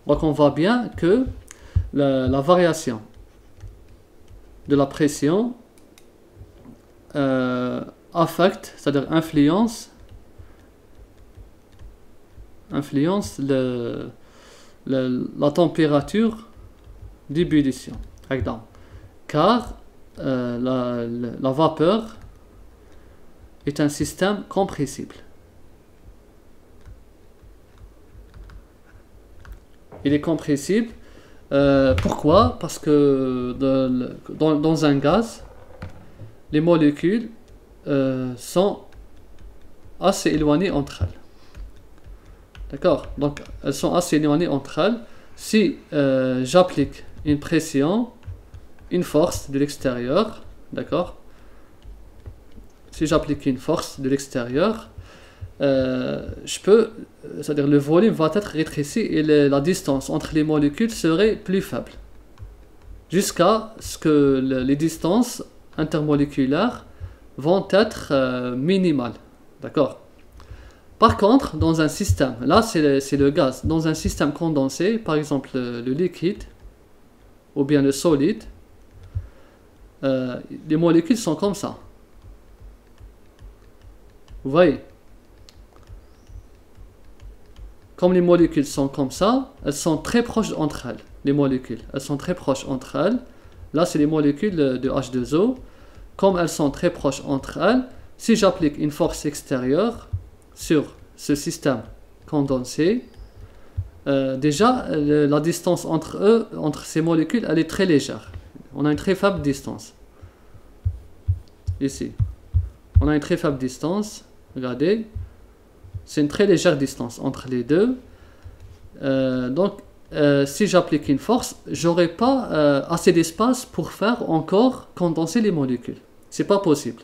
Donc on voit bien que la variation de la pression affecte, c'est-à-dire influence la température d'ébullition. Car la vapeur est un système compressible. Il est compressible. Pourquoi? Parce que dans un gaz, les molécules sont assez éloignées entre elles. D'accord? Donc, elles sont assez éloignées entre elles. Si j'applique une pression, une force de l'extérieur, d'accord? Si j'applique une force de l'extérieur, c'est-à-dire le volume va être rétréci et la distance entre les molécules serait plus faible. Jusqu'à ce que les distances intermoléculaires vont être minimales. D'accord? Par contre, dans un système, là c'est le gaz, dans un système condensé, par exemple le liquide ou bien le solide, les molécules sont comme ça. Vous voyez? Comme les molécules sont comme ça, elles sont très proches entre elles. Les molécules, elles sont très proches entre elles. Là, c'est les molécules de H2O. Comme elles sont très proches entre elles, si j'applique une force extérieure sur ce système condensé, déjà, la distance entre ces molécules, elle est très légère. On a une très faible distance. Ici. On a une très faible distance. Regardez. C'est une très légère distance entre les deux. Donc, si j'applique une force, j'aurai pas assez d'espace pour faire encore condenser les molécules. C'est pas possible.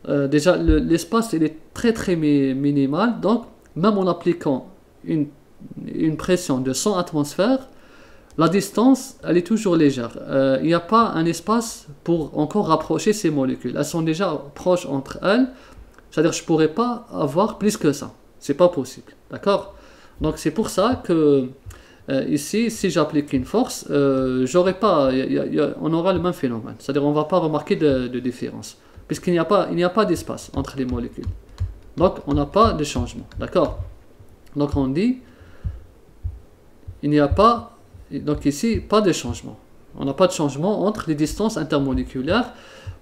Déjà, l'espace il est très minimal. Donc, même en appliquant une pression de 100 atmosphères, la distance, elle est toujours légère. Il n'y a pas un espace pour encore rapprocher ces molécules. Elles sont déjà proches entre elles. C'est-à-dire que je ne pourrais pas avoir plus que ça. C'est pas possible. D'accord? Donc c'est pour ça que ici, si j'applique une force, on aura le même phénomène. C'est-à-dire on ne va pas remarquer de différence. Puisqu'il n'y a pas d'espace entre les molécules. Donc on n'a pas de changement. D'accord? Donc on dit, il n'y a pas, donc ici, pas de changement. On n'a pas de changement entre les distances intermoléculaires.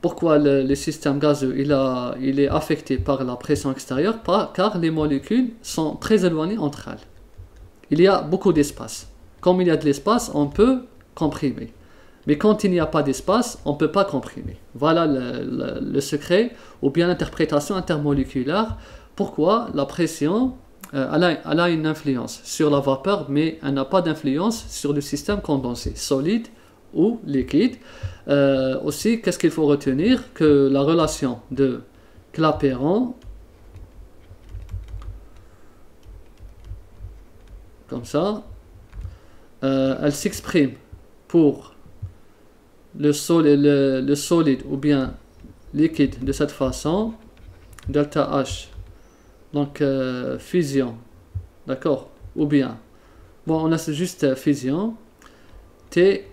Pourquoi le système gazeux il est affecté par la pression extérieure? Car les molécules sont très éloignées entre elles. Il y a beaucoup d'espace. Comme il y a de l'espace, on peut comprimer. Mais quand il n'y a pas d'espace, on ne peut pas comprimer. Voilà le secret ou bien l'interprétation intermoléculaire. Pourquoi la pression elle a une influence sur la vapeur, mais elle n'a pas d'influence sur le système condensé, solide ou liquide. Aussi, qu'est-ce qu'il faut retenir? Que la relation de Clapeyron, comme ça, elle s'exprime pour le solide ou bien liquide de cette façon, delta H, donc fusion, d'accord, ou bien, bon, on a juste fusion, T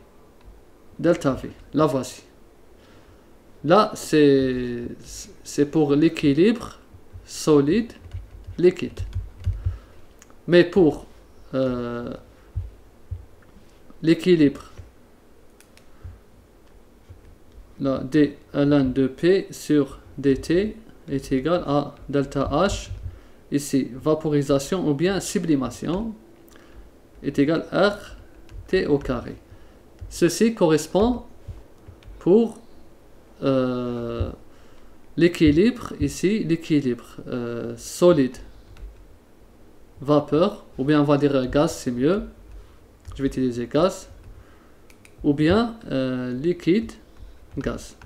delta V, la voici. Là, c'est pour l'équilibre solide liquide. Mais pour l'équilibre d ln de P sur dt est égal à delta H, ici vaporisation ou bien sublimation, est égal à R T au carré. Ceci correspond pour l'équilibre, ici, l'équilibre solide vapeur, ou bien on va dire gaz, c'est mieux. Je vais utiliser gaz, ou bien liquide gaz.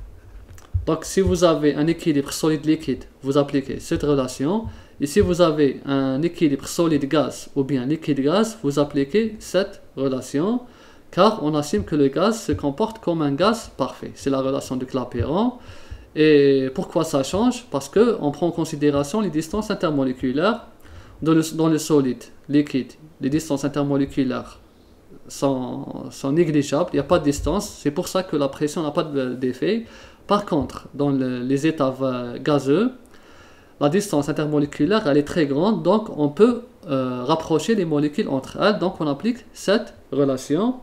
Donc si vous avez un équilibre solide-liquide, vous appliquez cette relation. Et si vous avez un équilibre solide-gaz ou bien liquide-gaz, vous appliquez cette relation. Car on estime que le gaz se comporte comme un gaz parfait. C'est la relation de Clapeyron. Et pourquoi ça change? Parce qu'on prend en considération les distances intermoléculaires dans le solide, liquide. Les distances intermoléculaires sont négligeables, il n'y a pas de distance, c'est pour ça que la pression n'a pas d'effet. Par contre, dans les états gazeux, la distance intermoléculaire elle est très grande, donc on peut rapprocher les molécules entre elles, donc on applique cette relation.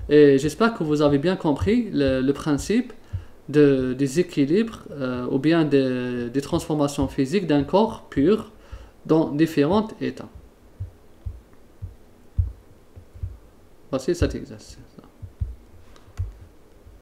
Et j'espère que vous avez bien compris le principe des équilibres ou bien des transformations physiques d'un corps pur dans différents états. Voici cet exercice.